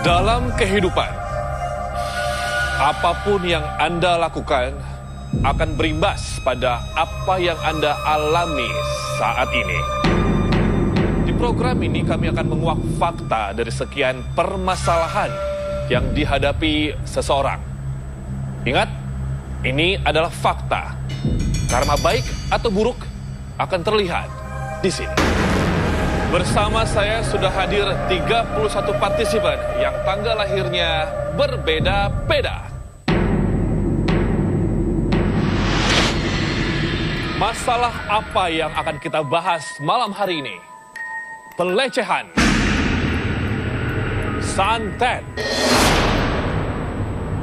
Dalam kehidupan, apapun yang Anda lakukan akan berimbas pada apa yang Anda alami saat ini. Di program ini kami akan menguak fakta dari sekian permasalahan yang dihadapi seseorang. Ingat, ini adalah fakta. Karma baik atau buruk akan terlihat di sini. Bersama saya sudah hadir 31 partisipan yang tanggal lahirnya berbeda-beda. Masalah apa yang akan kita bahas malam hari ini? Pelecehan, santet,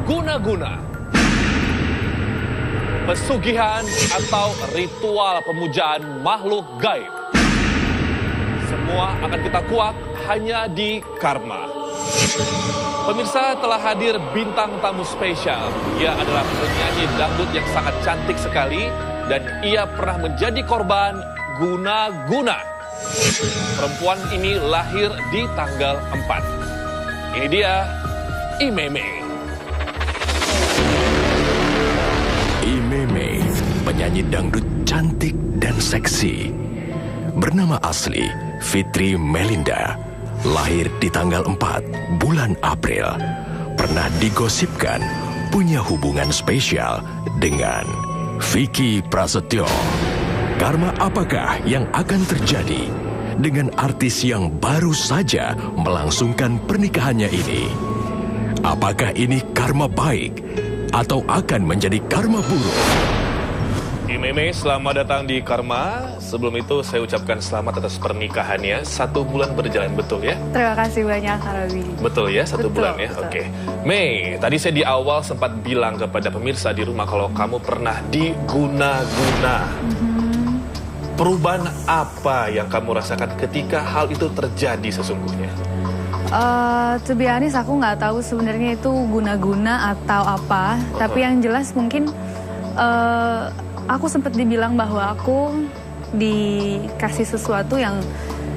guna-guna, pesugihan atau ritual pemujaan makhluk gaib. Semua akan kita kuak hanya di Karma. Pemirsa, telah hadir bintang tamu spesial. Ia adalah penyanyi dangdut yang sangat cantik sekali dan ia pernah menjadi korban guna-guna. Perempuan ini lahir di tanggal 4. Ini dia, Imeme. Imeme, penyanyi dangdut cantik dan seksi. Bernama asli Fitri Melinda, lahir di tanggal 4 bulan April. Pernah digosipkan punya hubungan spesial dengan Vicky Prasetyo. Karma apakah yang akan terjadi dengan artis yang baru saja melangsungkan pernikahannya ini? Apakah ini karma baik atau akan menjadi karma buruk? Imeme, selamat datang di Karma. Sebelum itu saya ucapkan selamat atas pernikahannya. 1 bulan berjalan, betul ya? Terima kasih banyak, Kak Robi. Betul ya, 1 bulan ya? Betul. Oke. Mei, tadi saya di awal sempat bilang kepada pemirsa di rumah kalau kamu pernah diguna-guna. Perubahan apa yang kamu rasakan ketika hal itu terjadi sesungguhnya? To be honest, aku nggak tahu sebenarnya itu guna-guna atau apa. Tapi yang jelas mungkin aku sempat dibilang bahwa aku dikasih sesuatu yang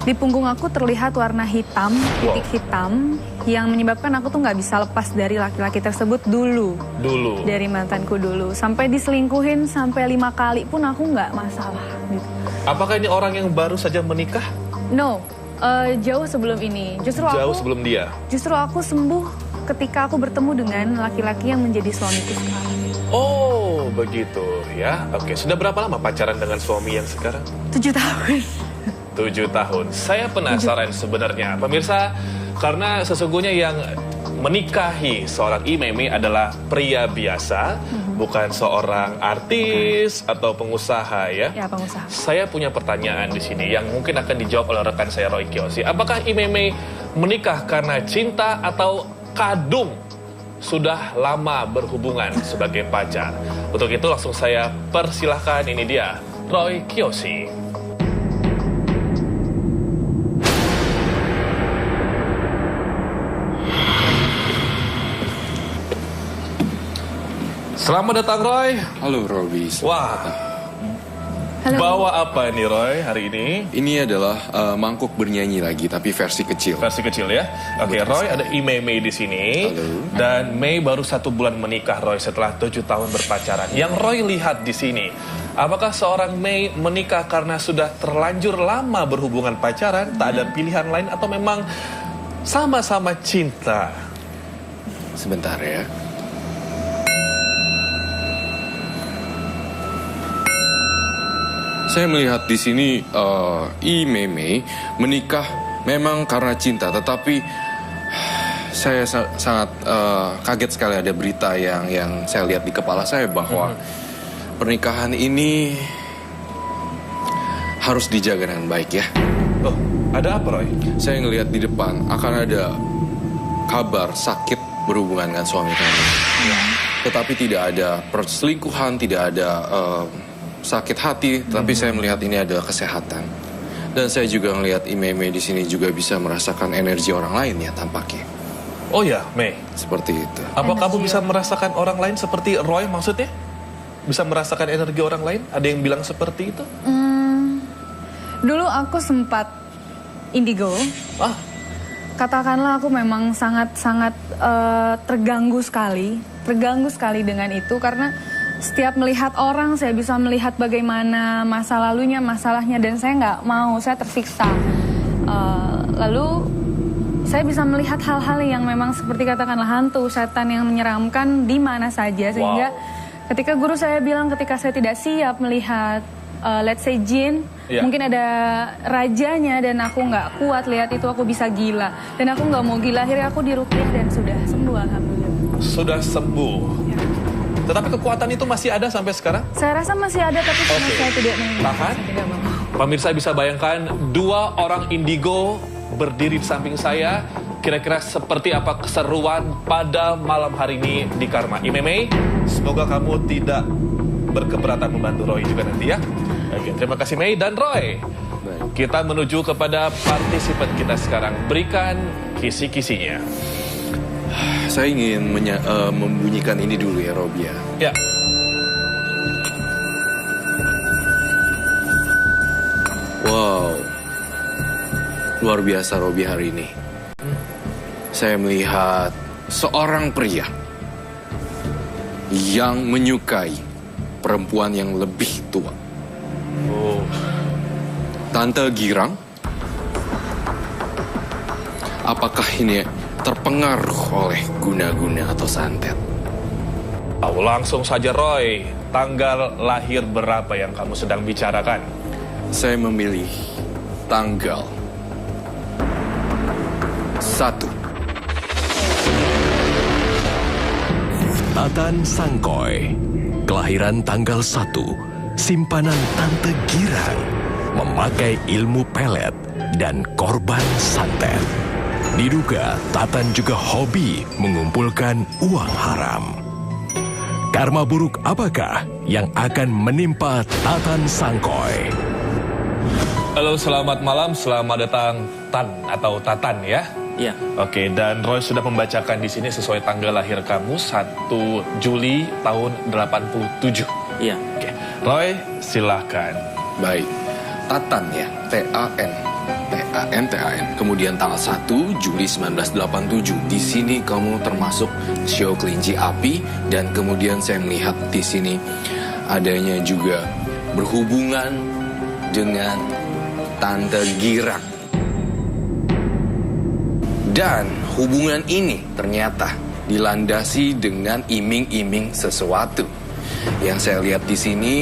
di punggung aku terlihat warna hitam, titik hitam, yang menyebabkan aku tuh nggak bisa lepas dari laki-laki tersebut dulu. Dari mantanku dulu. Sampai diselingkuhin sampai 5 kali pun aku nggak masalah. Gitu. Apakah ini orang yang baru saja menikah? No, jauh sebelum ini. Jauh sebelum dia? Justru aku sembuh ketika aku bertemu dengan laki-laki yang menjadi suamiku sekarang. Oh, begitu ya. Oke, sudah berapa lama pacaran dengan suami yang sekarang? 7 tahun. 7 tahun. Saya penasaran sebenarnya, pemirsa, karena sesungguhnya yang menikahi seorang Imeme adalah pria biasa, bukan seorang artis atau pengusaha ya. Ya, pengusaha. Saya punya pertanyaan di sini yang mungkin akan dijawab oleh rekan saya Roy Kiyoshi. Apakah Imeme menikah karena cinta atau kadung sudah lama berhubungan sebagai pacar? Untuk itu langsung saya persilahkan, ini dia Roy Kiyoshi. Selamat datang Roy. Halo Robi. Wah, Halo. bawa apa nih Roy hari ini? Ini adalah mangkuk bernyanyi lagi, tapi versi kecil. Versi kecil ya. Oke, Roy, ada Imeme di sini. Halo. Dan Mei baru 1 bulan menikah Roy setelah 7 tahun berpacaran. Yang Roy lihat di sini, apakah seorang Mei menikah karena sudah terlanjur lama berhubungan pacaran, tak ada pilihan lain, atau memang sama-sama cinta? Sebentar ya. Saya melihat di sini Imeme menikah memang karena cinta, tetapi saya sangat kaget sekali ada berita yang saya lihat di kepala saya bahwa pernikahan ini harus dijaga dengan baik ya. Oh, ada apa Roy? Saya ngelihat di depan akan ada kabar sakit berhubungan dengan suami kami. Tetapi tidak ada perselingkuhan, tidak ada sakit hati, tapi saya melihat ini adalah kesehatan. Dan saya juga melihat Imeme di sini juga bisa merasakan energi orang lain ya tampaknya. Oh ya, Mei. Seperti itu. Apa kamu bisa merasakan orang lain seperti Roy maksudnya? Bisa merasakan energi orang lain? Ada yang bilang seperti itu? Dulu aku sempat indigo. katakanlah aku memang sangat-sangat terganggu sekali dengan itu karena setiap melihat orang saya bisa melihat bagaimana masa lalunya, masalahnya, dan saya nggak mau, saya tersiksa. Lalu saya bisa melihat hal-hal yang memang seperti katakanlah hantu, setan yang menyeramkan di mana saja, sehingga ketika guru saya bilang ketika saya tidak siap melihat let's say jin, mungkin ada rajanya dan aku nggak kuat lihat itu, aku bisa gila dan aku nggak mau gila, akhirnya aku diruqyah dan sudah sembuh alhamdulillah. Sudah sembuh. Ya. Tetapi kekuatan itu masih ada sampai sekarang? Saya rasa masih ada, tapi karena saya tidak mau. Tahan. Pemirsa bisa bayangkan 2 orang indigo berdiri di samping saya. Kira-kira seperti apa keseruan pada malam hari ini di Karma. Imei, semoga kamu tidak berkeberatan membantu Roy juga nanti ya. Oke, terima kasih Mei dan Roy. Kita menuju kepada partisipan kita sekarang. Berikan kisi-kisinya. Saya ingin membunyikan ini dulu ya, Robi ya. Ya. Wow, luar biasa Robi hari ini. Saya melihat seorang pria yang menyukai perempuan yang lebih tua. Tante Girang, apakah ini terpengaruh oleh guna-guna atau santet? Langsung saja Roy, tanggal lahir berapa yang kamu sedang bicarakan? Saya memilih tanggal 1. Tatan Sangkoy, kelahiran tanggal 1, simpanan Tante Girang, memakai ilmu pelet dan korban santet. Diduga Tatan juga hobi mengumpulkan uang haram. Karma buruk apakah yang akan menimpa Tatan Sangkoy? Halo, selamat malam, selamat datang Tan atau Tatan ya. Iya. Oke, dan Roy sudah membacakan di sini sesuai tanggal lahir kamu 1 Juli tahun 87. Iya. Oke, Roy silahkan. Baik, Tatan ya, T-A-N. Kemudian tanggal 1 Juli 1987. Di sini kamu termasuk show kelinci api, dan kemudian saya melihat di sini adanya juga berhubungan dengan Tante Girang. Dan hubungan ini ternyata dilandasi dengan iming-iming sesuatu. Yang saya lihat di sini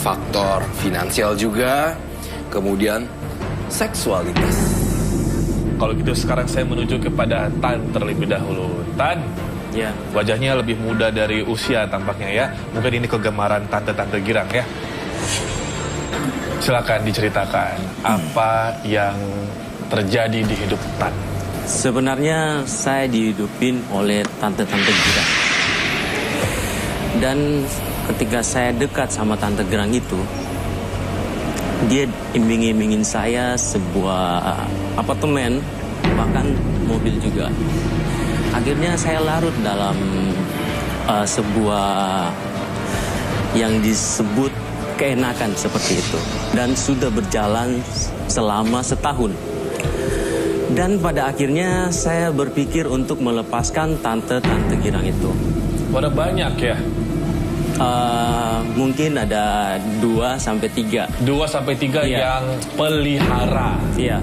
faktor finansial juga, kemudian seksualitas. Kalau gitu sekarang saya menuju kepada Tan terlebih dahulu. Tan, Ya. wajahnya lebih muda dari usia tampaknya ya. Mungkin ini kegemaran Tante-Tante Girang ya. Silakan diceritakan apa yang terjadi di hidup Tan. Sebenarnya saya dihidupin oleh tante-tante Girang. Dan ketika saya dekat sama Tante Girang itu, dia iming-imingin saya sebuah apartemen, bahkan mobil juga. Akhirnya saya larut dalam sebuah yang disebut keenakan seperti itu. Dan sudah berjalan selama setahun. Dan pada akhirnya saya berpikir untuk melepaskan tante-tante Girang itu. Pada banyak ya? Mungkin ada 2-3. 2-3 Iya. yang pelihara Iya,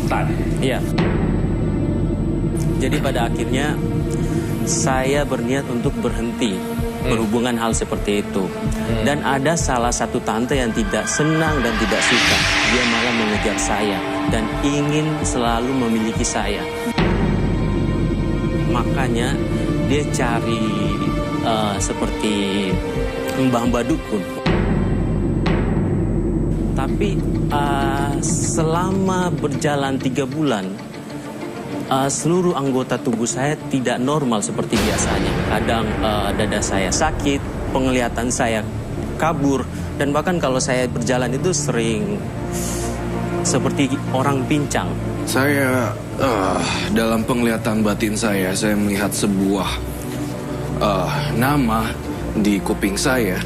Tan. iya. Jadi pada akhirnya saya berniat untuk berhenti berhubungan hal seperti itu. Dan ada salah satu tante yang tidak senang dan tidak suka. Dia malah mengejar saya dan ingin selalu memiliki saya. Makanya dia cari seperti mbah-mbah dukun. Tapi selama berjalan 3 bulan, seluruh anggota tubuh saya tidak normal seperti biasanya. Kadang dada saya sakit, penglihatan saya kabur, dan bahkan kalau saya berjalan itu sering seperti orang pincang. Saya dalam penglihatan batin saya melihat sebuah nama di kuping saya.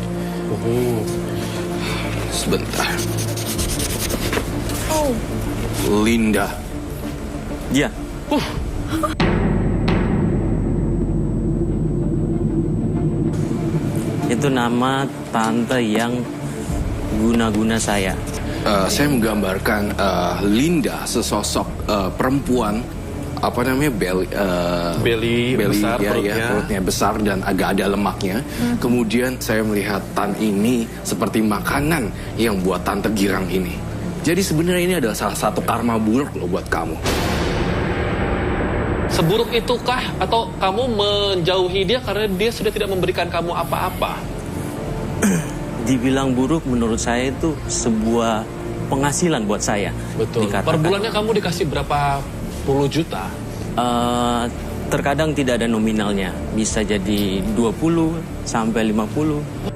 Sebentar. Linda. Iya. Itu nama tante yang guna-guna saya. Saya menggambarkan Linda sesosok perempuan apa namanya Belly besar, perutnya besar dan agak ada lemaknya. Kemudian saya melihat Tan ini seperti makanan yang buat tante girang ini. Jadi sebenarnya ini adalah salah satu karma buruk loh buat kamu. Seburuk itukah atau kamu menjauhi dia karena dia sudah tidak memberikan kamu apa-apa? Dibilang buruk menurut saya itu sebuah penghasilan buat saya. Betul. Per bulannya kamu dikasih berapa puluh juta? Terkadang tidak ada nominalnya. Bisa jadi 20 sampai 50.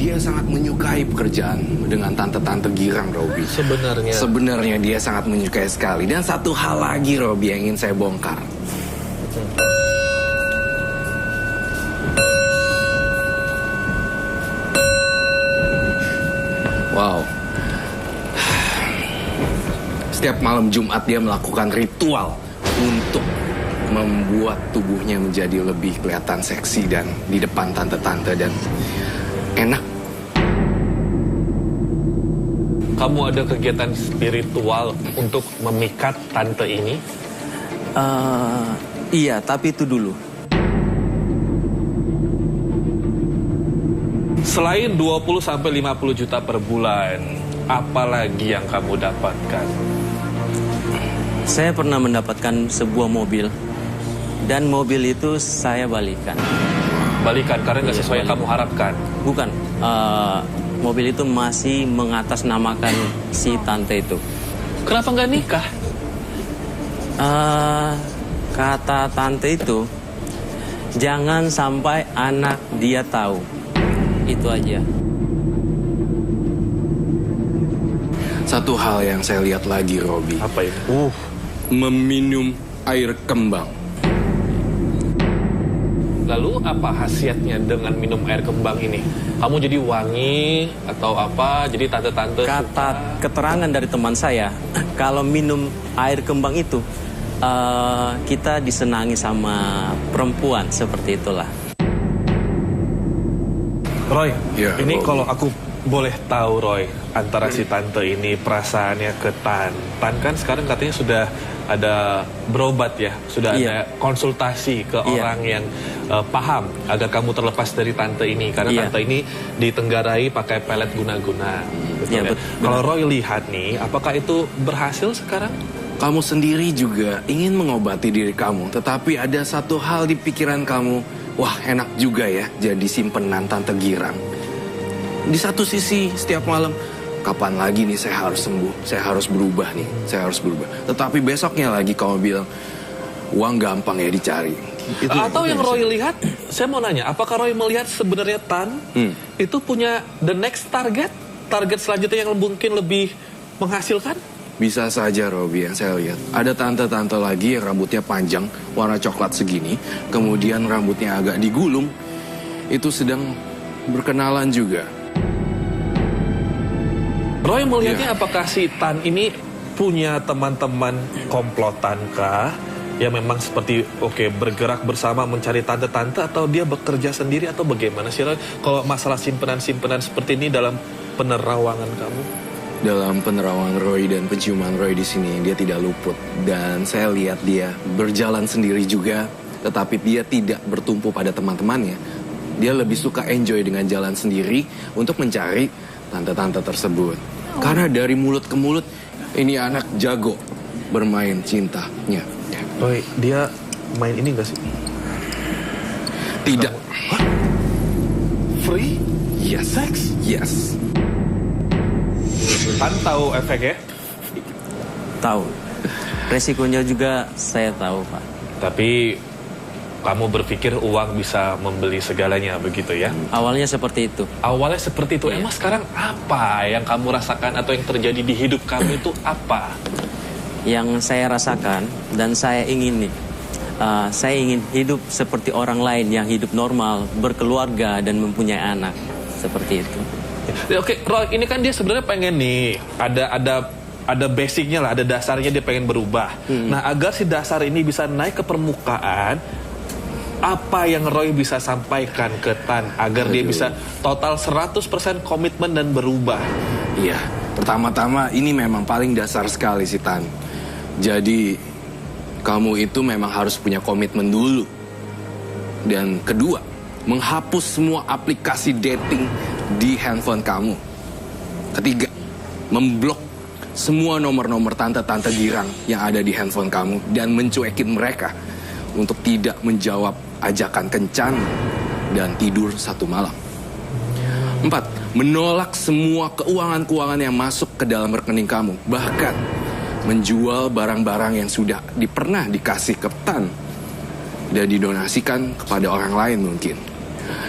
Dia sangat menyukai pekerjaan dengan tante-tante girang, Robi. Sebenarnya dia sangat menyukai sekali. Dan satu hal lagi, Robi, yang ingin saya bongkar. Wow. Setiap malam Jumat dia melakukan ritual untuk membuat tubuhnya menjadi lebih kelihatan seksi dan di depan tante-tante dan enak. Kamu ada kegiatan spiritual untuk memikat tante ini? Iya, tapi itu dulu. Selain 20 sampai 50 juta per bulan, apa lagi yang kamu dapatkan? Saya pernah mendapatkan sebuah mobil. Dan mobil itu saya balikan. Balikan karena nggak sesuai yang kamu harapkan? Bukan. Mobil itu masih mengatasnamakan si tante itu. Kenapa nggak nikah? Kata tante itu, jangan sampai anak dia tahu. Itu aja. Satu hal yang saya lihat lagi, Robi. Apa itu? Meminum air kembang. Lalu apa khasiatnya dengan minum air kembang ini? Kamu jadi wangi atau apa? Jadi tante-tante Kata keterangan dari teman saya, kalau minum air kembang itu, kita disenangi sama perempuan, seperti itulah. Roy, Ya, ini Roy. kalau aku boleh tahu, Roy, antara si tante ini perasaannya ke Tan. Tan kan sekarang katanya sudah ada berobat ya, sudah ada konsultasi ke orang yang paham agar kamu terlepas dari tante ini. Karena tante ini ditenggarai pakai pelet guna-guna. Betul ya? Kalau Roy lihat nih, apakah itu berhasil sekarang? Kamu sendiri juga ingin mengobati diri kamu, tetapi ada satu hal di pikiran kamu. Wah, enak juga ya jadi simpenan tante girang. Di satu sisi setiap malam, kapan lagi nih saya harus sembuh, saya harus berubah nih, saya harus berubah. Tetapi besoknya lagi kamu bilang, uang gampang ya dicari. Atau yang Roy lihat, saya mau nanya, apakah Roy melihat sebenarnya Tan itu punya the next target selanjutnya yang mungkin lebih menghasilkan? Bisa saja, Robi, yang saya lihat. Ada tante-tante lagi yang rambutnya panjang, warna coklat segini, kemudian rambutnya agak digulung. Itu sedang berkenalan juga. Roy melihatnya apakah si Tan ini punya teman-teman komplotan kah? Ya memang seperti bergerak bersama mencari tante-tante, atau dia bekerja sendiri, atau bagaimana sih Roy? Kalau masalah simpenan-simpenan seperti ini dalam penerawangan kamu? Dalam penerawangan Roy dan penciuman Roy di sini, dia tidak luput. Dan saya lihat dia berjalan sendiri juga, tetapi dia tidak bertumpu pada teman-temannya. Dia lebih suka enjoy dengan jalan sendiri untuk mencari tante-tante tersebut. Karena dari mulut ke mulut, ini anak jago bermain cintanya. Roy, dia main ini gak sih? Tidak. Free? Yes. Sex? Yes. Tan tahu efeknya? Tahu. Resikonya juga saya tahu, Pak. Tapi kamu berpikir uang bisa membeli segalanya, begitu ya? Awalnya seperti itu. Awalnya seperti itu. Emang sekarang apa yang kamu rasakan atau yang terjadi di hidup kamu itu apa? Yang saya rasakan dan saya ingin nih, saya ingin hidup seperti orang lain yang hidup normal, berkeluarga dan mempunyai anak, seperti itu. Oke, Roy, ini kan dia sebenarnya pengen nih ada ada basicnya lah, ada dasarnya dia pengen berubah. Nah, agar si dasar ini bisa naik ke permukaan, apa yang Roy bisa sampaikan ke Tan agar dia bisa total 100% komitmen dan berubah? Iya, pertama-tama ini memang paling dasar sekali sih Tan. Jadi kamu itu memang harus punya komitmen dulu. Dan kedua, menghapus semua aplikasi dating di handphone kamu. Ketiga, memblok semua nomor-nomor tante-tante girang yang ada di handphone kamu dan mencuekin mereka untuk tidak menjawab ajakan kencan dan tidur satu malam. 4. Menolak semua keuangan-keuangan yang masuk ke dalam rekening kamu. Bahkan menjual barang-barang yang sudah pernah dikasih ke Tan dan didonasikan kepada orang lain mungkin.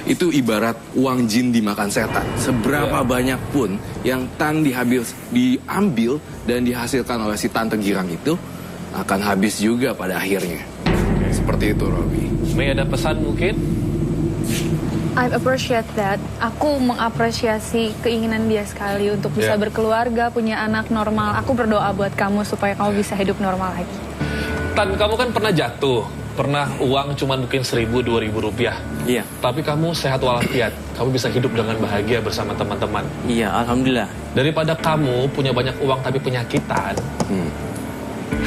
Itu ibarat uang jin dimakan setan. Seberapa banyak pun yang Tan diambil dan dihasilkan oleh si tante girang itu akan habis juga pada akhirnya. Seperti itu, Robby. Mei, ada pesan mungkin? I appreciate that. Aku mengapresiasi keinginan dia sekali untuk bisa berkeluarga, punya anak normal. Aku berdoa buat kamu supaya kamu bisa hidup normal lagi. Tan, kamu kan pernah jatuh. Pernah uang cuma mungkin 1.000-2.000 rupiah. Iya. Tapi kamu sehat walafiat. Kamu bisa hidup dengan bahagia bersama teman-teman. Iya, alhamdulillah. Daripada kamu punya banyak uang tapi penyakitan,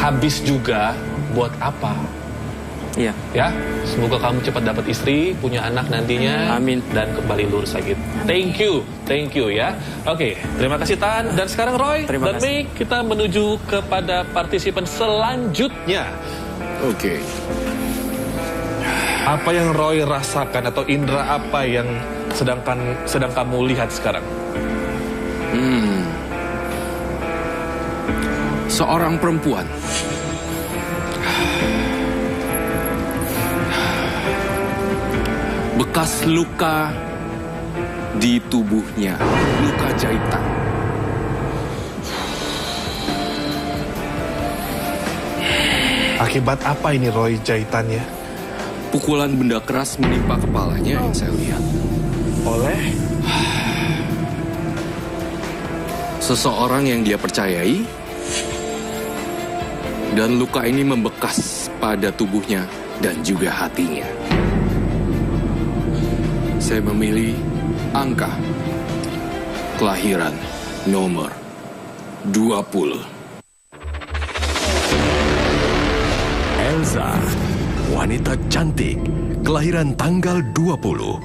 habis juga buat apa? Iya. Ya, semoga kamu cepat dapat istri, punya anak nantinya. Amin. Dan kembali lurus lagi. Thank you ya. Oke, terima kasih Tan. Dan sekarang Roy Terima dan kasih. Mei, kita menuju kepada partisipan selanjutnya. Oke. Apa yang Roy rasakan atau indera apa yang sedang kamu lihat sekarang? Seorang perempuan bekas luka di tubuhnya, luka jahitan. Akibat apa ini Roy jahitannya? Pukulan benda keras menimpa kepalanya yang saya lihat. Oleh? Seseorang yang dia percayai. Dan luka ini membekas pada tubuhnya dan juga hatinya. Saya memilih angka kelahiran nomor 20. Elsa, wanita cantik, kelahiran tanggal 20,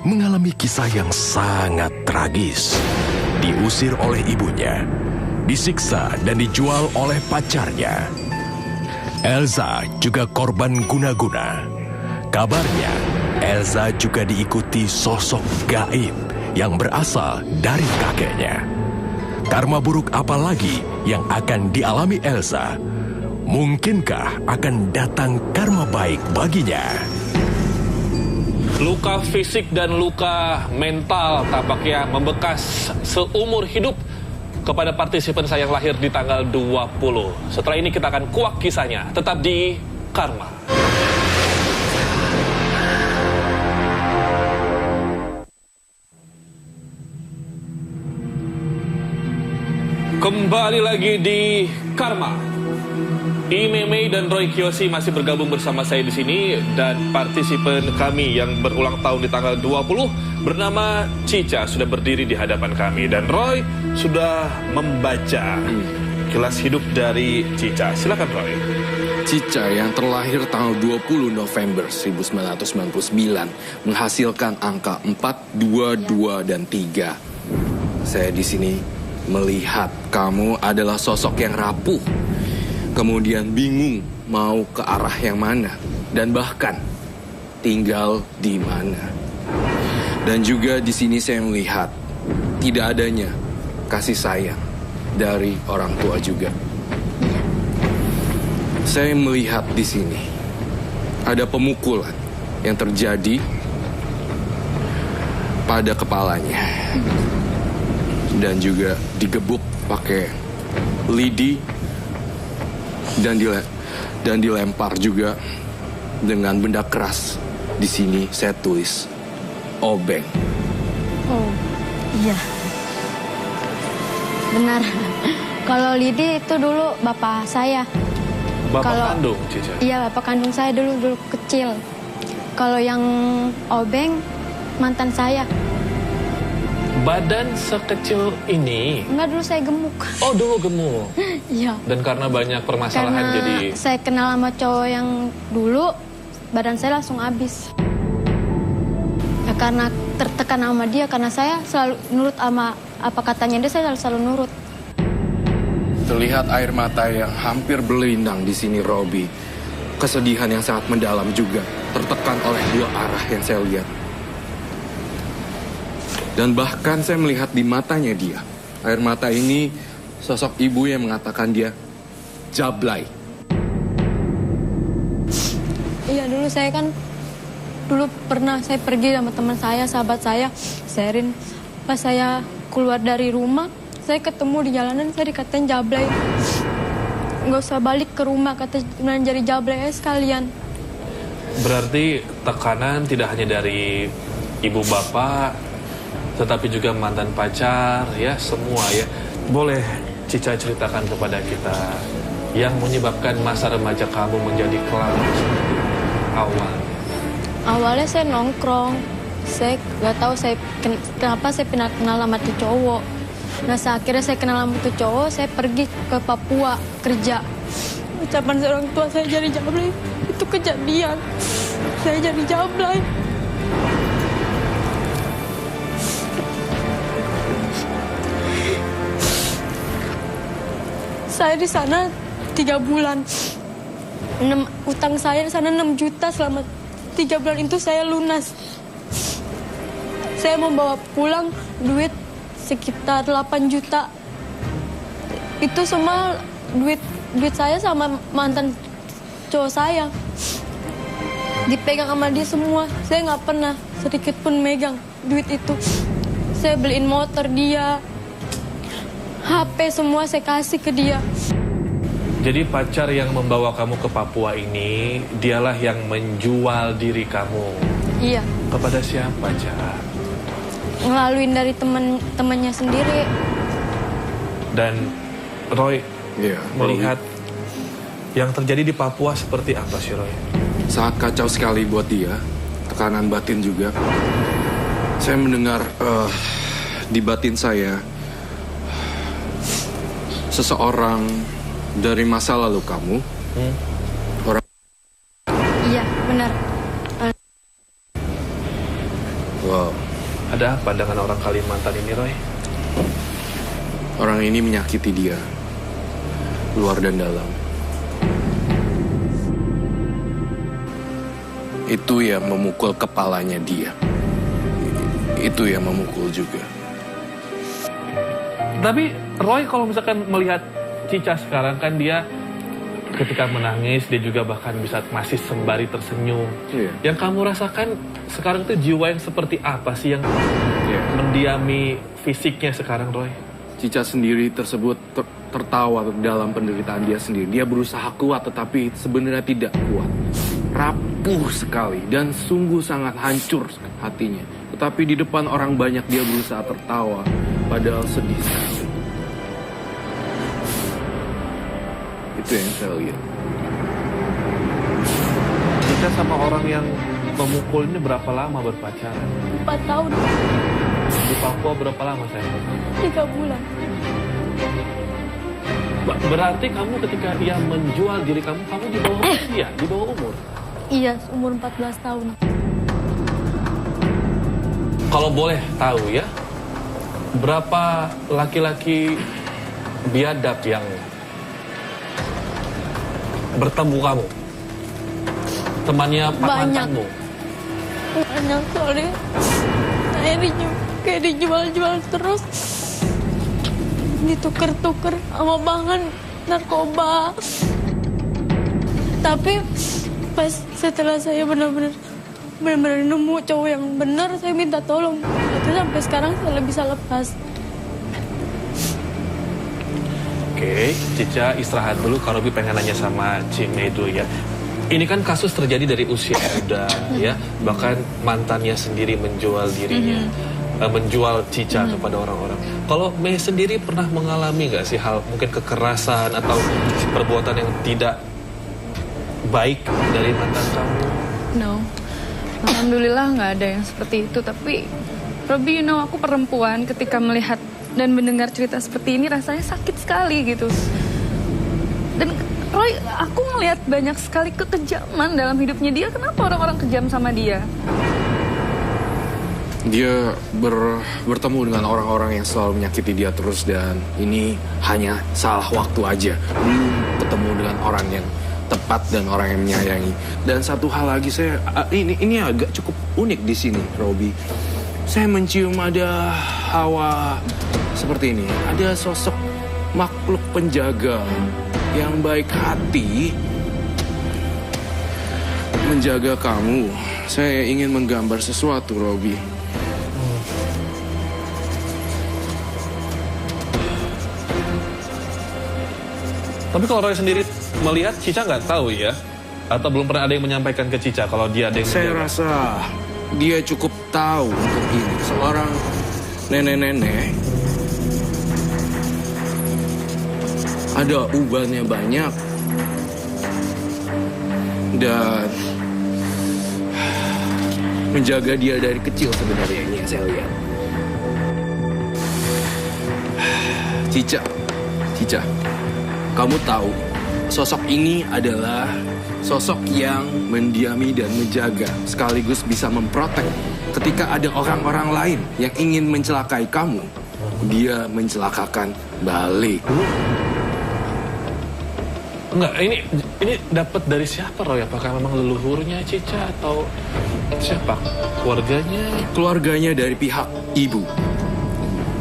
mengalami kisah yang sangat tragis. Diusir oleh ibunya, disiksa dan dijual oleh pacarnya. Elsa juga korban guna-guna. Kabarnya, Elsa juga diikuti sosok gaib yang berasal dari kakeknya. Karma buruk apa lagi yang akan dialami Elsa? Mungkinkah akan datang karma baik baginya? Luka fisik dan luka mental tampaknya membekas seumur hidup kepada partisipan saya yang lahir di tanggal 20. Setelah ini kita akan kuak kisahnya. Tetap di Karma. Kembali lagi di Karma. Mei dan Roy Kiyoshi masih bergabung bersama saya di sini, dan partisipan kami yang berulang tahun di tanggal 20 bernama Cica sudah berdiri di hadapan kami, dan Roy sudah membaca kilas hidup dari Cica. Silakan Roy. Cica yang terlahir tanggal 20 November 1999 menghasilkan angka 4, 2, 2, dan 3. Saya di sini melihat kamu adalah sosok yang rapuh, kemudian bingung mau ke arah yang mana, dan bahkan tinggal di mana. Dan juga di sini saya melihat tidak adanya kasih sayang dari orang tua juga. Saya melihat di sini ada pemukulan yang terjadi pada kepalanya, dan juga digebuk pakai lidi. Dan dilempar juga dengan benda keras. Di sini saya tulis obeng. Oh, iya. Benar. Kalau Lidi itu dulu bapak saya. Bapak Kalau- kandung, Cica? Iya, bapak kandung saya dulu kecil. Kalau yang Obeng, mantan saya. Badan sekecil ini, Enggak, dulu saya gemuk. oh dulu gemuk. Iya. Dan karena banyak permasalahan Karena jadi... saya kenal sama cowok yang dulu, badan saya langsung habis. Ya, karena tertekan sama dia, karena saya selalu nurut sama apa katanya dia, saya selalu nurut. Terlihat air mata yang hampir berlindang di sini, Robi. Kesedihan yang sangat mendalam juga, tertekan oleh dua arah yang saya lihat. Dan bahkan saya melihat di matanya dia, air mata ini sosok ibu yang mengatakan dia jablay. Iya, dulu saya kan, dulu pernah saya pergi sama teman saya, sahabat saya, Sherin. Pas saya keluar dari rumah, saya ketemu di jalanan, saya dikatain jablay. Nggak usah balik ke rumah, kata jadi jablay sekalian. Berarti tekanan tidak hanya dari ibu bapak, tetapi juga mantan pacar, ya semua ya. Boleh Cica ceritakan kepada kita yang menyebabkan masa remaja kamu menjadi kelam awal? Awalnya saya nongkrong, saya nggak tahu kenapa saya kenal sama tuh cowok. Nah, akhirnya saya kenal sama tuh cowok, saya pergi ke Papua kerja. Ucapan orang tua saya jadi jablay, itu kejadian. Saya jadi jablay. Saya di sana 3 bulan. Utang saya di sana 6 juta, selama 3 bulan itu saya lunas. Saya membawa pulang duit sekitar 8 juta. Itu semua duit saya sama mantan cowok saya. Dipegang sama dia semua. Saya nggak pernah sedikit pun megang duit itu. Saya beliin motor dia, HP semua saya kasih ke dia. Jadi pacar yang membawa kamu ke Papua ini, dialah yang menjual diri kamu. Iya, Kepada siapa, Ca? ngelaluin dari temannya sendiri. Dan Roy Iya, melihat yang terjadi di Papua seperti apa sih, Roy? sangat kacau sekali buat dia, tekanan batin juga. Saya mendengar di batin saya, seseorang dari masa lalu kamu, orang Iya, benar. wow, Ada apa dengan orang Kalimantan ini, Roy? orang ini menyakiti dia, luar dan dalam. Itu yang memukul kepalanya dia. Itu yang memukul juga. Tapi Roy kalau misalkan melihat Cica sekarang kan dia ketika menangis dia juga bahkan bisa masih sembari tersenyum. Iya. Yang kamu rasakan sekarang itu jiwa yang seperti apa sih yang Iya. mendiami fisiknya sekarang, Roy? Cica sendiri tersebut tertawa dalam penderitaan dia sendiri. Dia berusaha kuat tetapi sebenarnya tidak kuat. Rapuh sekali dan sungguh sangat hancur hatinya. Tetapi di depan orang banyak dia berusaha tertawa padahal sedih sekali. Itu yang saya lihat. Cica sama orang yang memukul ini berapa lama berpacaran? 4 tahun, Di Papua berapa lama saya? 3 bulan. Berarti kamu ketika dia menjual diri kamu di bawah usia, di bawah umur. Iya, umur 14 tahun. Kalau boleh tahu ya, berapa laki-laki biadab yang bertemu kamu? Temannya Pak Banyak. mantanmu? Banyak soalnya saya kayak dijual-jual terus. Dituker-tuker sama bahan narkoba. Tapi pas setelah saya benar-benar nemu cowok yang benar, saya minta tolong. Itu sampai sekarang saya bisa lepas. Oke, Cica istirahat dulu. Kalau Robi pengen nanya sama Cime dulu ya. Ini kan kasus terjadi dari usia muda ya, bahkan mantannya sendiri menjual dirinya. menjual Cica kepada orang-orang. Kalau Mei sendiri pernah mengalami nggak sih hal mungkin kekerasan atau perbuatan yang tidak baik dari mantan kamu? No, alhamdulillah nggak ada yang seperti itu. Tapi Robi, aku perempuan, ketika melihat dan mendengar cerita seperti ini rasanya sakit sekali gitu. Dan Roy, aku ngelihat banyak sekali kekejaman dalam hidupnya dia. Kenapa orang-orang kejam sama dia? Dia bertemu dengan orang-orang yang selalu menyakiti dia terus, dan ini hanya salah waktu aja. Belum ketemu dengan orang yang tepat dan orang yang menyayangi. Dan satu hal lagi, ini agak cukup unik di sini, Robi. Saya mencium ada hawa seperti ini. Ada sosok makhluk penjaga yang baik hati menjaga kamu. Saya ingin menggambar sesuatu, Robi. Tapi kalau Roy sendiri melihat, Cica nggak tahu ya? Atau belum pernah ada yang menyampaikan ke Cica kalau dia ada yang Saya rasa dia cukup tahu untuk ini. Seorang nenek-nenek, ada ubannya banyak, dan menjaga dia dari kecil sebenarnya, ini yang saya lihat. Cica, kamu tahu sosok ini adalah sosok yang mendiami dan menjaga, sekaligus bisa memprotek. Ketika ada orang-orang lain yang ingin mencelakai kamu, dia mencelakakan balik. Enggak, ini dapat dari siapa, Roy? Apakah memang leluhurnya Cica atau siapa? Keluarganya? Keluarganya dari pihak ibu.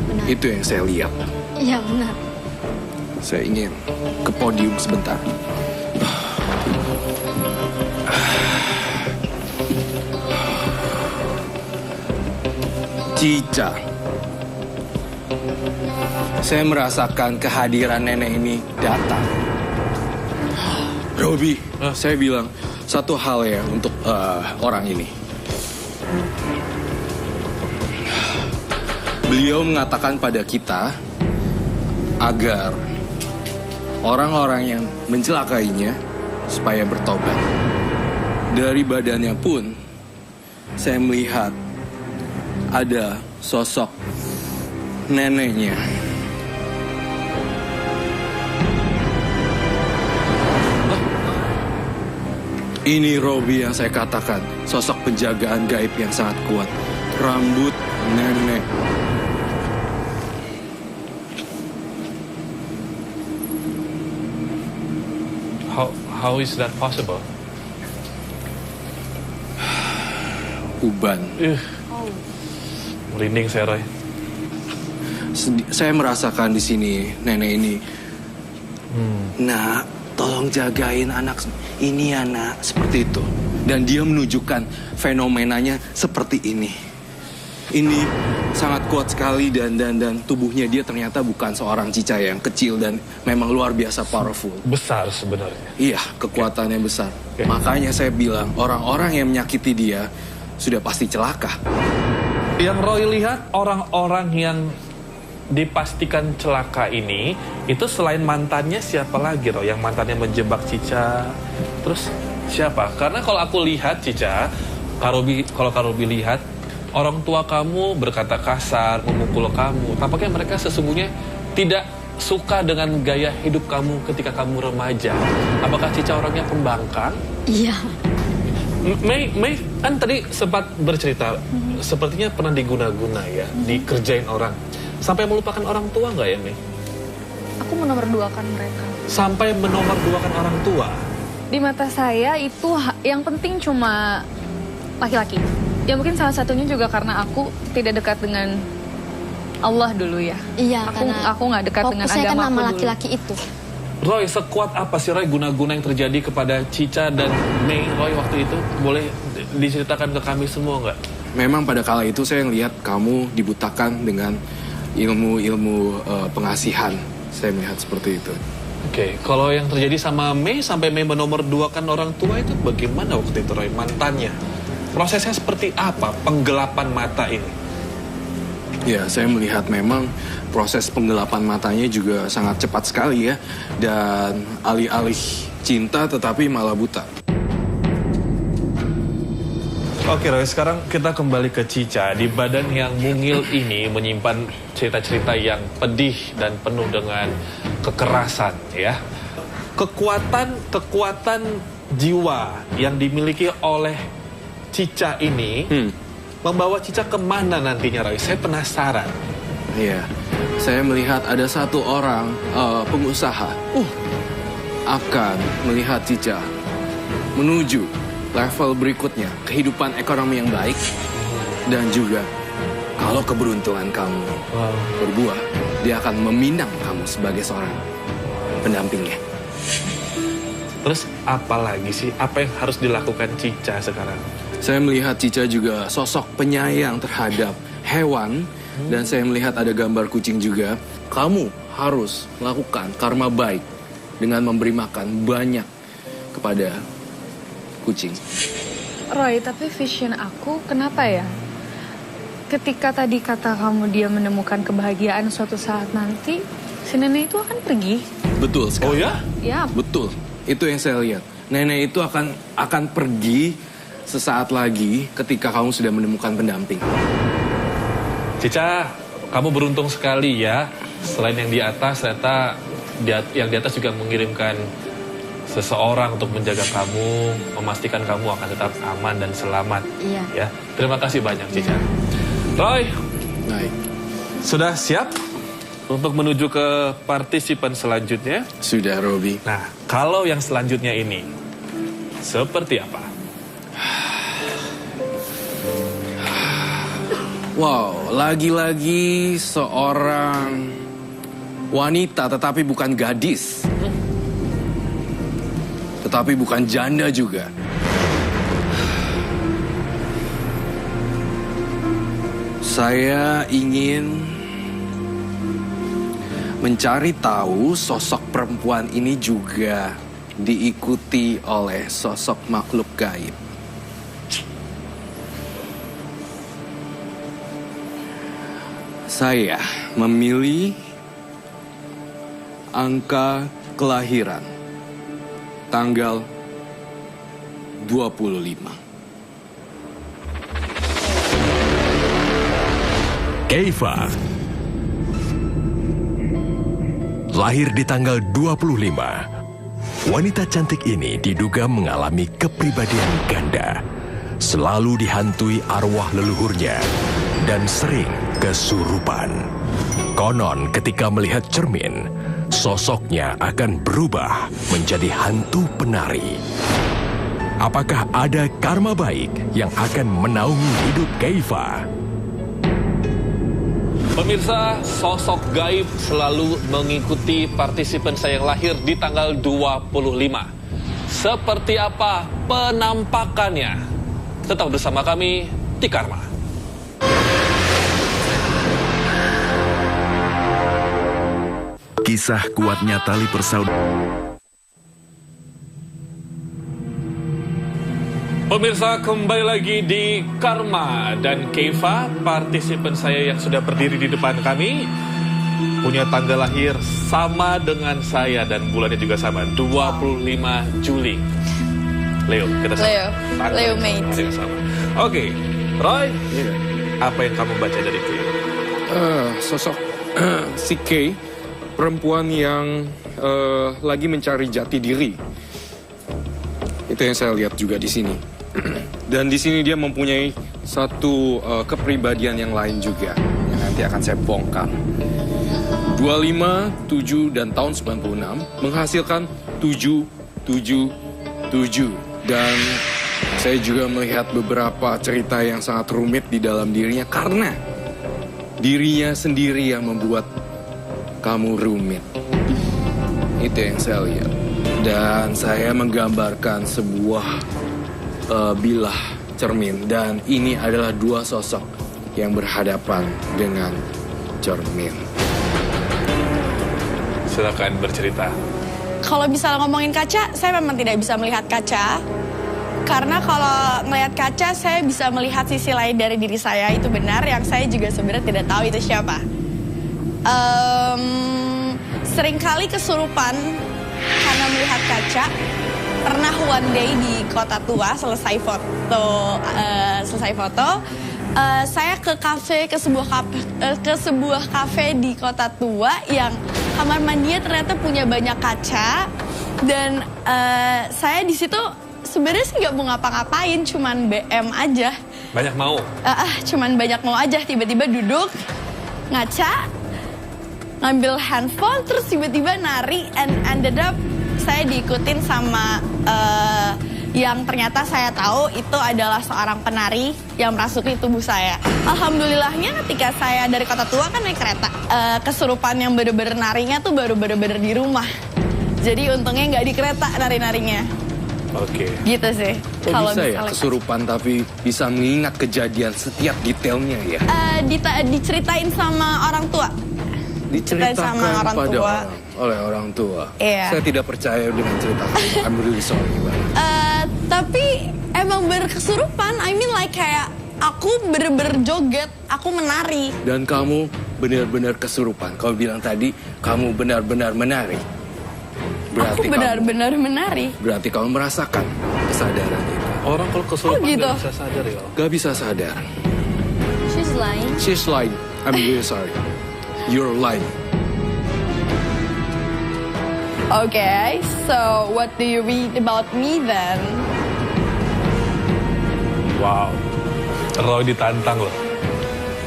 Benar. Itu yang saya lihat. Iya, benar. Saya ingin ke podium sebentar. Cica, saya merasakan kehadiran nenek ini datang. Robi, saya bilang satu hal ya untuk orang ini. Beliau mengatakan pada kita agar orang-orang yang mencelakainya supaya bertobat. Dari badannya pun saya melihat ada sosok neneknya. Ini Robi yang saya katakan, sosok penjagaan gaib yang sangat kuat. Rambut nenek. How is that possible? Uban. Merinding saya, Roy. Saya merasakan di sini nenek ini. Nak, tolong jagain anak ini ya, Nak. Seperti itu. Dan dia menunjukkan fenomenanya seperti ini. Ini sangat kuat sekali, dan tubuhnya dia ternyata bukan seorang Cica yang kecil dan memang luar biasa powerful. Besar sebenarnya. Iya, kekuatannya besar. Makanya saya bilang orang-orang yang menyakiti dia sudah pasti celaka. Yang Roy lihat, orang-orang yang dipastikan celaka ini, itu selain mantannya siapa lagi, Roy? Yang mantannya menjebak Cica, terus siapa? Karena kalau aku lihat, Cica, kalau Karobi lihat, orang tua kamu berkata kasar, memukul kamu. Tampaknya mereka sesungguhnya tidak suka dengan gaya hidup kamu ketika kamu remaja. Apakah Cica orangnya pembangkang? Iya. Mei kan tadi sempat bercerita, sepertinya pernah diguna-guna ya, dikerjain orang. Sampai melupakan orang tua nggak ya, Mei? Aku menomorduakan mereka. Sampai menomorduakan orang tua? Di mata saya itu yang penting cuma laki-laki. Ya mungkin salah satunya juga karena aku tidak dekat dengan Allah dulu ya. Iya, aku nggak dekat dengan fokusnya kan agama sama aku laki-laki itu. Roy, sekuat apa sih Roy guna-guna yang terjadi kepada Cica dan Mei, Roy, waktu itu? Boleh diceritakan ke kami semua nggak? Memang pada kala itu saya melihat kamu dibutakan dengan ilmu-ilmu pengasihan. Saya melihat seperti itu. Oke, kalau yang terjadi sama Mei sampai Mei menomorduakan orang tua itu bagaimana waktu itu, Roy? Mantannya? Prosesnya seperti apa penggelapan mata ini? Ya, saya melihat memang proses penggelapan matanya juga sangat cepat sekali ya. Dan alih-alih cinta tetapi malah buta. Oke Roy, sekarang kita kembali ke Cica. Di badan yang mungil ini menyimpan cerita-cerita yang pedih dan penuh dengan kekerasan ya. Kekuatan jiwa yang dimiliki oleh Cica ini membawa Cica kemana nantinya Roy? Saya penasaran. Iya, saya melihat ada satu orang pengusaha akan melihat Cica menuju level berikutnya, kehidupan ekonomi yang baik, dan juga kalau keberuntungan kamu berbuah, dia akan meminang kamu sebagai seorang pendampingnya. Terus apa lagi sih? Apa yang harus dilakukan Cica sekarang? Saya melihat Cica juga sosok penyayang terhadap hewan, dan saya melihat ada gambar kucing juga. Kamu harus melakukan karma baik dengan memberi makan banyak kepada kucing. Roy, tapi vision aku kenapa ya? Ketika tadi kata kamu dia menemukan kebahagiaan suatu saat nanti, si nenek itu akan pergi. Betul sekali. Oh ya? Ya, Betul. Itu yang saya lihat. Nenek itu akan pergi sesaat lagi ketika kamu sudah menemukan pendamping. Cica, kamu beruntung sekali ya. Selain yang di atas, ternyata yang di atas juga mengirimkan seseorang untuk menjaga kamu, memastikan kamu akan tetap aman dan selamat. Iya. Ya, terima kasih banyak Cica. Roy, Baik. sudah siap untuk menuju ke partisipan selanjutnya? Sudah, Robi. Nah, kalau yang selanjutnya ini seperti apa? Wow, lagi-lagi seorang wanita tetapi bukan gadis. Tetapi bukan janda juga. Saya ingin mencari tahu sosok perempuan ini juga diikuti oleh sosok makhluk gaib. Saya memilih angka kelahiran tanggal 25. Keifa lahir di tanggal 25. Wanita cantik ini diduga mengalami kepribadian ganda, selalu dihantui arwah leluhurnya, dan sering kesurupan. Konon ketika melihat cermin, sosoknya akan berubah menjadi hantu penari. Apakah ada karma baik yang akan menaungi hidup Keifa? Pemirsa, sosok gaib selalu mengikuti partisipan saya yang lahir di tanggal 25. Seperti apa penampakannya? Tetap bersama kami di Karma. Kisah kuatnya tali persaudaraan. Pemirsa, kembali lagi di Karma dan Keifa, partisipan saya yang sudah berdiri di depan kami punya tanggal lahir sama dengan saya dan bulannya juga sama, 25 Juli. Leo, kita sama. Leo May. Sama. Oke, Roy, apa yang kamu baca dari itu? Sosok si Kay, perempuan yang lagi mencari jati diri. Itu yang saya lihat juga di sini. Dan di sini dia mempunyai satu kepribadian yang lain juga yang nanti akan saya bongkar. 25, 7, dan tahun 96 menghasilkan 777. Dan saya juga melihat beberapa cerita yang sangat rumit di dalam dirinya karena dirinya sendiri yang membuat kamu rumit. Itu yang saya lihat. Dan saya menggambarkan sebuah bilah cermin. Dan ini adalah dua sosok yang berhadapan dengan cermin. Silakan bercerita. Kalau misalnya ngomongin kaca, saya memang tidak bisa melihat kaca. Karena kalau ngelihat kaca, saya bisa melihat sisi lain dari diri saya. Itu benar, yang saya juga sebenarnya tidak tahu itu siapa. Seringkali kesurupan karena melihat kaca. Pernah one day di Kota Tua, selesai foto, saya ke kafe, ke sebuah kafe di Kota Tua yang kamar mandinya ternyata punya banyak kaca. Dan saya di situ sebenarnya sih nggak mau ngapa-ngapain, cuman BM aja. Banyak mau? Cuman banyak mau aja, tiba-tiba duduk, ngaca, ngambil handphone, terus tiba-tiba nari, and ended up saya diikutin sama yang ternyata saya tahu itu adalah seorang penari yang merasuki tubuh saya. Alhamdulillahnya ketika saya dari Kota Tua kan naik kereta, kesurupan yang bener-bener narinya tuh baru bener-bener di rumah. Jadi untungnya nggak di kereta nari-narinya. Oke. Gitu sih. Kalau bisa ya kesurupan tapi bisa mengingat kejadian setiap detailnya ya? Diceritain sama orang tua. Diceritakan sama orang pada tua. Oleh orang tua. Iya. Saya tidak percaya dengan cerita kamu. I'm really sorry banget. Tapi emang berkesurupan. I mean like kayak aku bener-bener joget, aku menari. Dan kamu benar-benar kesurupan. Kau bilang tadi kamu benar-benar menari. Aku benar-benar menari. Berarti kamu merasakan kesadaran itu. Orang kalau kesurupan gitu? gak bisa sadar ya? Gak bisa sadar. She's lying. She's lying. I'm really sorry. You're lying. Okay, so what do you read about me then? Wow. Roy ditantang loh.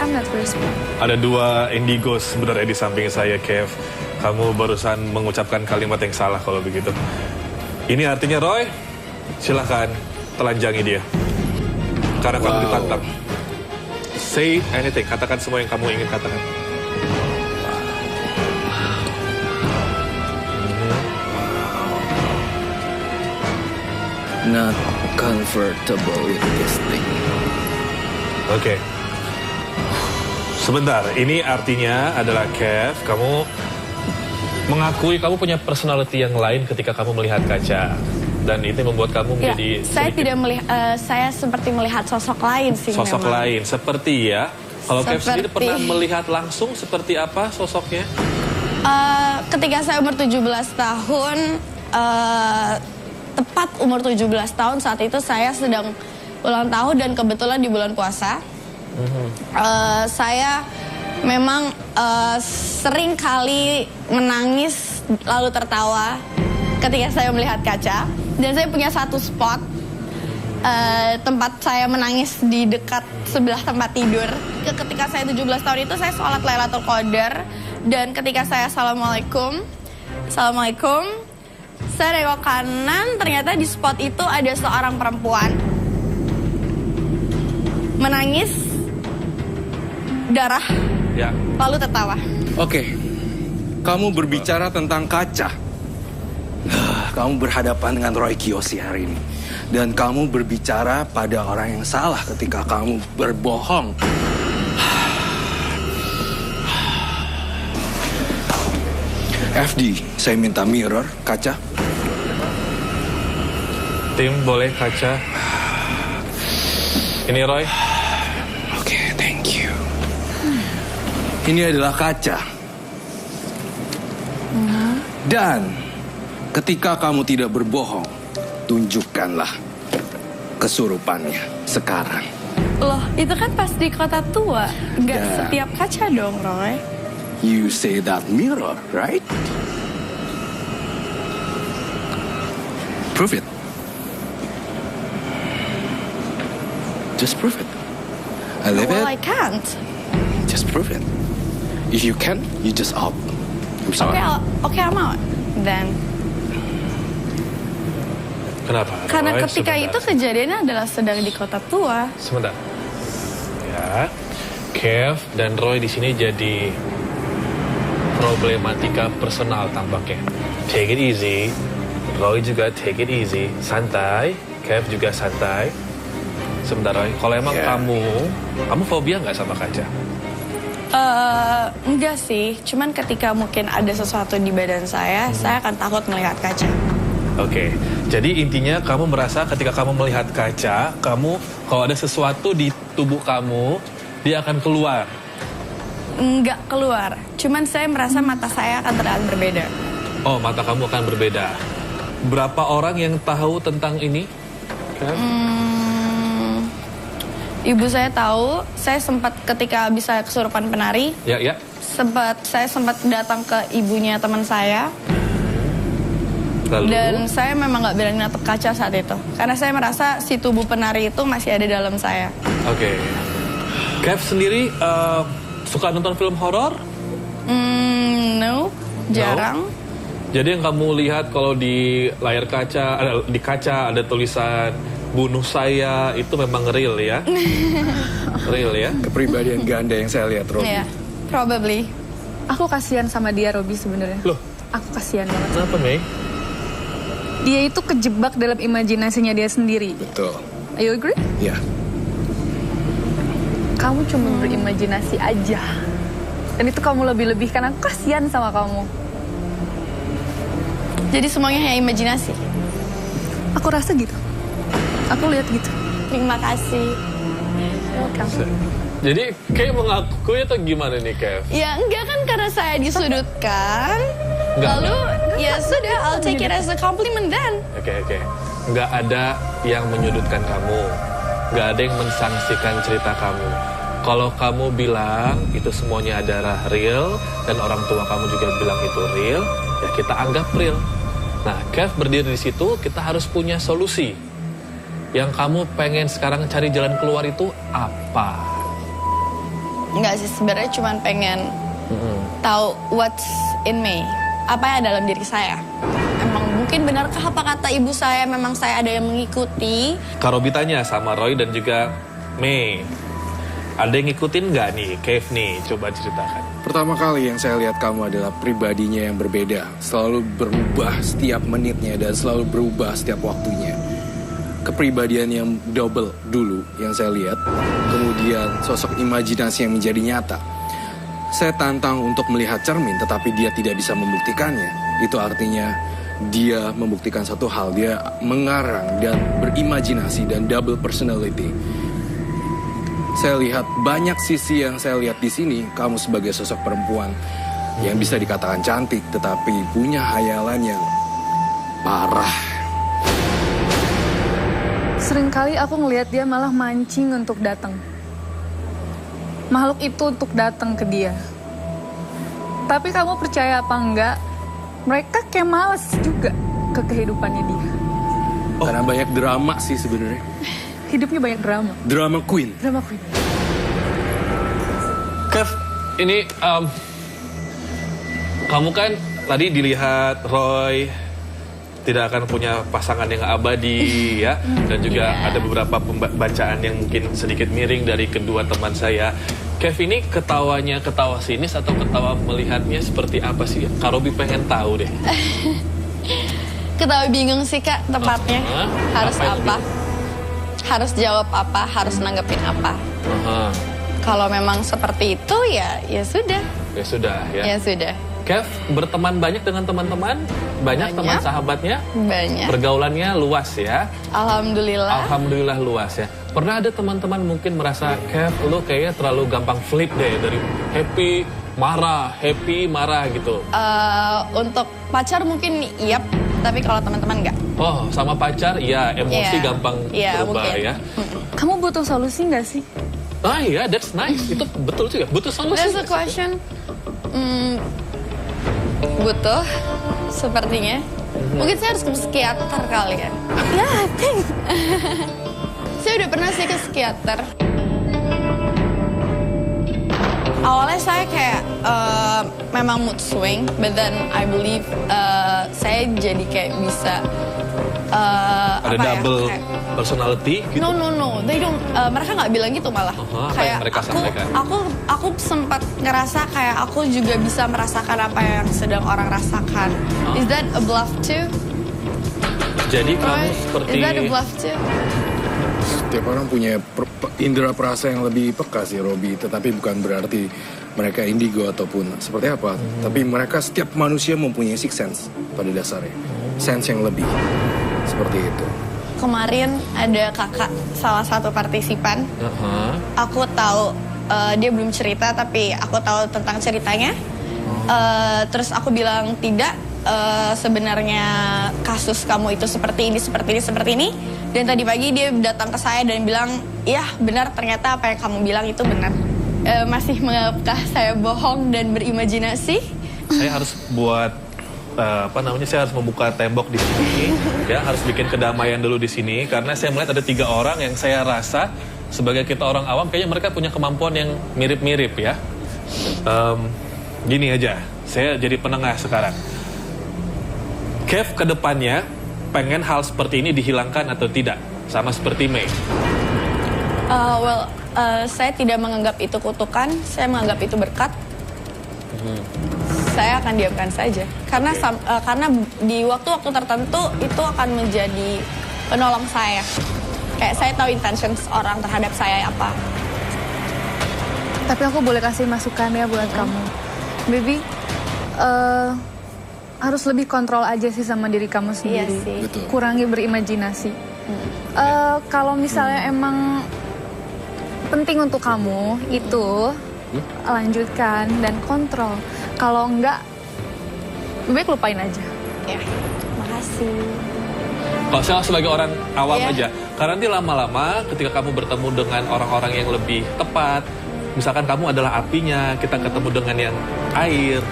I'm not first. Ada 2 indigo sebenarnya di samping saya, Kev. Kamu barusan mengucapkan kalimat yang salah kalau begitu. Ini artinya Roy, silahkan telanjangi dia. Karena kamu ditantang. Say anything, katakan semua yang kamu ingin katakan. Not comfortable with this thing. Oke. Sebentar, ini artinya adalah Kev, kamu mengakui kamu punya personality yang lain ketika kamu melihat kaca. Dan itu membuat kamu menjadi saya tidak melihat, saya seperti melihat sosok lain sih. Sosok memang. lain, seperti ya. Kalau Kev sendiri pernah melihat langsung seperti apa sosoknya? Ketika saya umur 17 tahun, tepat umur 17 tahun saat itu saya sedang ulang tahun dan kebetulan di bulan puasa. Saya memang sering kali menangis lalu tertawa ketika saya melihat kaca. Dan saya punya satu spot tempat saya menangis di dekat sebelah tempat tidur. Ketika saya 17 tahun itu saya sholat Lailatul Qadar. Dan ketika saya Assalamualaikum, saya nengok kanan, ternyata di spot itu ada seorang perempuan menangis darah, Ya. lalu tertawa. Oke, kamu berbicara tentang kaca. Kamu berhadapan dengan Roy Kiyoshi hari ini. Dan kamu berbicara pada orang yang salah ketika kamu berbohong. FD, saya minta mirror, kaca. Tim, boleh kaca. Ini Roy. Oke, thank you. Ini adalah kaca. Dan ketika kamu tidak berbohong, tunjukkanlah kesurupannya sekarang. Loh, itu kan pas di Kota Tua. Nggak Dan setiap kaca dong, Roy. You say that mirror, right? Prove it. Just prove it. I live Well, it. I can't. Just prove it. If you can, you just out. I'm sorry. Okay, I'm out. Then. Kenapa? Karena Roy, ketika sebentar. itu kejadiannya adalah sedang di Kota Tua. Sebentar. Ya. Kev dan Roy di sini jadi problematika personal tampaknya. Take it easy. Roy juga take it easy. Santai. Kev juga santai. Sebentar Roy, kalau emang kamu fobia nggak sama kaca? Enggak sih, cuman ketika mungkin ada sesuatu di badan saya akan takut melihat kaca. Oke, jadi intinya kamu merasa ketika kamu melihat kaca, kamu kalau ada sesuatu di tubuh kamu, dia akan keluar. Nggak keluar, cuman saya merasa mata saya akan terlihat berbeda. Oh, mata kamu akan berbeda. Berapa orang yang tahu tentang ini? Ibu saya tahu, saya sempat ketika bisa kesurupan penari, Ya. saya sempat datang ke ibunya teman saya. Lalu? Dan saya memang nggak berani natap kaca saat itu. Karena saya merasa si tubuh penari itu masih ada dalam saya. Oke. Kev sendiri suka nonton film horor? No, jarang. Jadi yang kamu lihat kalau di layar kaca, di kaca ada tulisan bunuh saya, itu memang real ya? Real ya? Kepribadian ganda yang saya lihat, Robi. Yeah, probably. Aku kasihan sama dia, Robi, sebenarnya. Loh? Aku kasihan banget. Kenapa, Mei? Dia itu kejebak dalam imajinasinya dia sendiri. Betul. You agree? Ya. Kamu cuma berimajinasi aja. Dan itu kamu lebih-lebihkan. Aku kasihan sama kamu. Jadi semuanya hanya imajinasi. Aku rasa gitu. Aku lihat gitu. Terima kasih. Jadi kayak mengakui atau gimana nih, Kev? Ya enggak kan karena saya disudutkan. Enggak, Lalu ya sudah, I'll take it as a compliment then. Oke. Nggak ada yang menyudutkan kamu. Nggak ada yang mensangsikan cerita kamu. Kalau kamu bilang itu semuanya adalah real, dan orang tua kamu juga bilang itu real, ya kita anggap real. Nah, Kev berdiri di situ, kita harus punya solusi. Yang kamu pengen sekarang cari jalan keluar itu apa? Enggak sih, sebenarnya cuma pengen tahu what's in me. Apa yang ada dalam diri saya. Emang mungkin benarkah apa kata ibu saya, memang saya ada yang mengikuti? Kak Robi tanya sama Roy dan juga Mei. Ada yang ngikutin nggak nih, Kev nih? Coba ceritakan. Pertama kali yang saya lihat kamu adalah pribadinya yang berbeda. Selalu berubah setiap menitnya dan selalu berubah setiap waktunya. Kepribadian yang double dulu yang saya lihat. Kemudian sosok imajinasi yang menjadi nyata. Saya tantang untuk melihat cermin, tetapi dia tidak bisa membuktikannya. Itu artinya dia membuktikan satu hal. Dia mengarang dan berimajinasi dan double personality. Saya lihat banyak sisi yang saya lihat di sini. Kamu sebagai sosok perempuan yang bisa dikatakan cantik, tetapi punya hayalan yang parah. Seringkali aku ngelihat dia malah mancing untuk datang. Makhluk itu untuk datang ke dia. Tapi kamu percaya apa enggak, mereka kayak males juga ke kehidupannya dia. Karena banyak drama sih sebenarnya. Hidupnya banyak drama. Drama queen. Drama queen. Kev, ini kamu kan tadi dilihat Roy tidak akan punya pasangan yang abadi ya, dan juga ada beberapa pembacaan yang mungkin sedikit miring dari kedua teman saya. Kev ini ketawanya ketawa sinis atau ketawa melihatnya seperti apa sih? Kak Robi pengen tahu deh. Ketawa bingung sih Kak tepatnya. Harus apa? Harus jawab apa? Harus nanggepin apa? Kalau memang seperti itu ya sudah. Ya sudah ya. Ya sudah. Kev berteman banyak dengan teman-teman, banyak teman sahabatnya, banyak. Pergaulannya luas ya. Alhamdulillah. Alhamdulillah luas ya. Pernah ada teman-teman mungkin merasa Kev, lu kayaknya terlalu gampang flip deh dari happy marah gitu. Untuk pacar mungkin yep, tapi kalau teman-teman enggak. Oh, sama pacar ya emosi gampang berubah mungkin. ya. Kamu butuh solusi nggak sih? Ah iya, that's nice. Itu betul juga. Butuh solusi. That's a question. Butuh, sepertinya. Mungkin saya harus ke psikiater kali ya. Ya, Saya udah pernah sih ke psikiater. Awalnya saya kayak memang mood swing, but then I believe saya jadi kayak bisa ada double personality gitu. No, they don't. Mereka nggak bilang gitu malah. Kayak mereka sampaikan. Aku sempat ngerasa kayak aku juga bisa merasakan apa yang sedang orang rasakan. Is that a bluff too? Jadi kamu seperti Is that a bluff too? Setiap orang punya indera perasa yang lebih peka sih, Robi. Tetapi bukan berarti mereka indigo ataupun seperti apa. Tapi mereka, setiap manusia mempunyai sixth sense pada dasarnya. Sense yang lebih. Seperti itu. Kemarin ada kakak salah satu partisipan. Aku tahu dia belum cerita, tapi aku tahu tentang ceritanya. Terus aku bilang tidak. Sebenarnya kasus kamu itu seperti ini. Dan tadi pagi dia datang ke saya dan bilang, iya benar, ternyata apa yang kamu bilang itu benar. Masih mengapakah saya bohong dan berimajinasi? Saya harus buat saya harus membuka tembok di sini, ya, harus bikin kedamaian dulu di sini karena saya melihat ada 3 orang yang saya rasa sebagai kita orang awam kayaknya mereka punya kemampuan yang mirip-mirip ya. Gini aja, saya jadi penengah sekarang. Kev ke depannya pengen hal seperti ini dihilangkan atau tidak? Sama seperti Mei. Saya tidak menganggap itu kutukan, saya menganggap itu berkat. Saya akan diamkan saja. Karena karena di waktu-waktu tertentu itu akan menjadi penolong saya. Kayak saya tahu intentions orang terhadap saya apa. Tapi aku boleh kasih masukan ya buat kamu. Baby, harus lebih kontrol aja sih sama diri kamu sendiri. Iya sih. Betul. Kurangi berimajinasi. Kalau misalnya emang penting untuk kamu itu lanjutkan dan kontrol. Kalau enggak, lebih baik lupain aja. Ya, makasih. Kalau saya sebagai orang awam aja, karena nanti lama-lama ketika kamu bertemu dengan orang-orang yang lebih tepat, misalkan kamu adalah apinya, kita ketemu dengan yang air,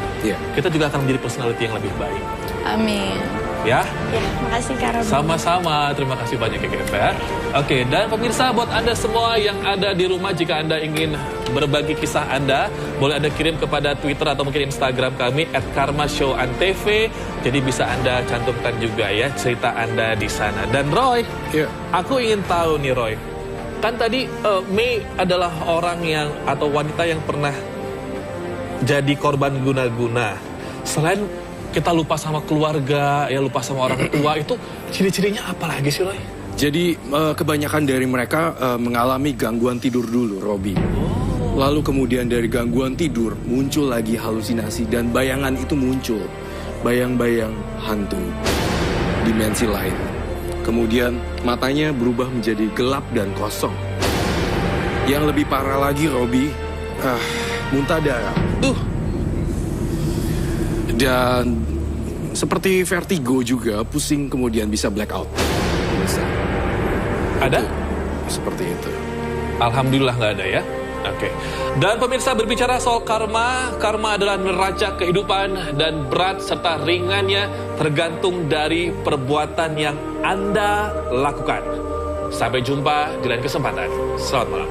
kita juga akan menjadi personality yang lebih baik. Amin. Ya? Ya, makasih Kak Robi. Sama-sama, terima kasih banyak ya Kev. Oke, dan pemirsa buat Anda semua yang ada di rumah, jika Anda ingin berbagi kisah Anda, boleh Anda kirim kepada Twitter atau mungkin Instagram kami @karmashowantv. Jadi bisa Anda cantumkan juga ya cerita Anda di sana. Dan Roy, aku ingin tahu nih Roy, kan tadi Mei adalah orang yang atau wanita yang pernah jadi korban guna-guna. Selain kita lupa sama keluarga, ya lupa sama orang tua, itu ciri-cirinya apa lagi sih Roy? Jadi kebanyakan dari mereka mengalami gangguan tidur dulu, Robi. Lalu kemudian dari gangguan tidur muncul lagi halusinasi dan bayangan itu muncul. Bayang-bayang hantu, dimensi lain. Kemudian matanya berubah menjadi gelap dan kosong. Yang lebih parah lagi, Robi, muntah darah. Dan seperti vertigo juga, pusing kemudian bisa blackout. Bisa. Ada? Seperti itu. Alhamdulillah nggak ada ya. Oke. Dan pemirsa, berbicara soal karma, karma adalah neraca kehidupan dan berat serta ringannya tergantung dari perbuatan yang Anda lakukan. Sampai jumpa di lain kesempatan. Selamat malam.